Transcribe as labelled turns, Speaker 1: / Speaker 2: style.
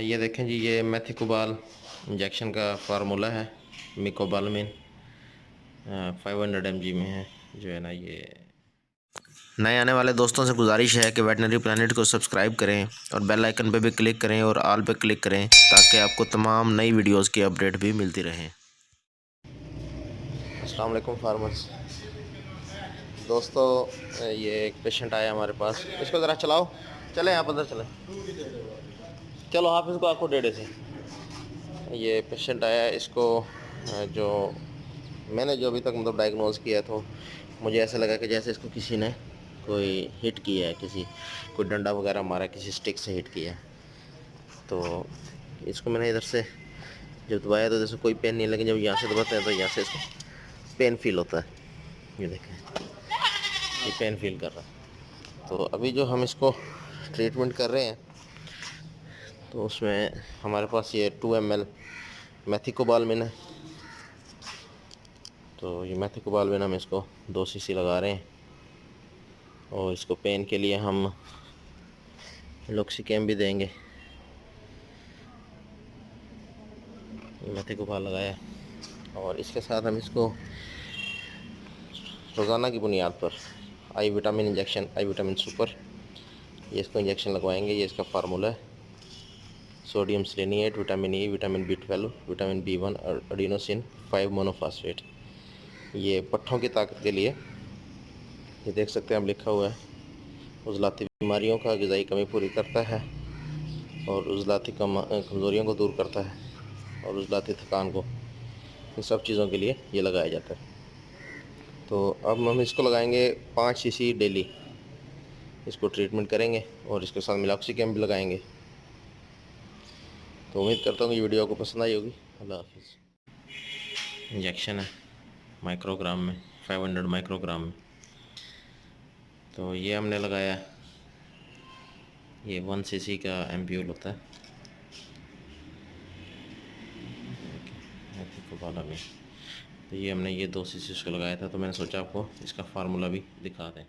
Speaker 1: ये देखें जी, ये मेथिकोबाल इंजेक्शन का फार्मूला है। मिकोबालमिन 500 mg में है जो है ना। ये नए आने वाले दोस्तों से गुजारिश है कि वेटनरी प्लानट को सब्सक्राइब करें और बेल आइकन पे भी क्लिक करें और ऑल पे क्लिक करें ताकि आपको तमाम नई वीडियोस की अपडेट भी मिलती रहें। अस्सलाम वालेकुम फार्मर्स दोस्तों, ये एक पेशेंट आया हमारे पास। इसको ज़रा चलाओ, चलें आप अंदर चलें। चलो आप इसको आंखों टेढ़े से। ये पेशेंट आया, इसको जो मैंने जो अभी तक मतलब डायग्नोज किया तो मुझे ऐसा लगा कि जैसे इसको किसी ने कोई हिट किया है, कोई डंडा वगैरह मारा, किसी स्टिक से हिट किया है। तो इसको मैंने इधर से जब दबाया तो जैसे कोई पेन नहीं, लेकिन जब यहाँ से दबाते हैं तो यहाँ से इसको पेन फील होता है। ये देखें, ये पेन फील कर रहा है। तो अभी जो हम इसको ट्रीटमेंट कर रहे हैं तो उसमें हमारे पास ये 2 ml मेथिकोबालमिन है। तो ये मेथिकोबालमिन हम इसको 2 cc लगा रहे हैं और इसको पेन के लिए हम लॉक्सिकेम भी देंगे। मेथिकोबाल लगाया और इसके साथ हम इसको रोज़ाना की बुनियाद पर eye vitamin injection, eye vitamin super, ये इसको इंजेक्शन लगवाएंगे। ये इसका फार्मूला है: sodium selenate, vitamin E, vitamin B12, vitamin B1 और एडिनोसिन 5 मोनोफॉस्फेट। ये पट्ठों की ताकत के लिए, ये देख सकते हैं आप, लिखा हुआ है उज़लाती बीमारियों का ग़िज़ाई कमी पूरी करता है और उज़लाती कमज़ोरियों को दूर करता है और उज़लाती थकान को, इन सब चीज़ों के लिए ये लगाया जाता है। तो अब हम इसको लगाएंगे 5 cc डेली। इसको ट्रीटमेंट करेंगे और इसके साथ मिलॉक्सिकम भी लगाएंगे। तो उम्मीद करता हूँ कि वीडियो आपको पसंद आई होगी। अल्लाह हाफ़िज़। इंजेक्शन है माइक्रोग्राम में, 500 माइक्रोग्राम में। तो ये हमने लगाया, ये 1 cc का एम्प्यूल होता है। मेथिकोबाला में तो ये हमने 2 cc उसको लगाया था। तो मैंने सोचा आपको इसका फार्मूला भी दिखा दें।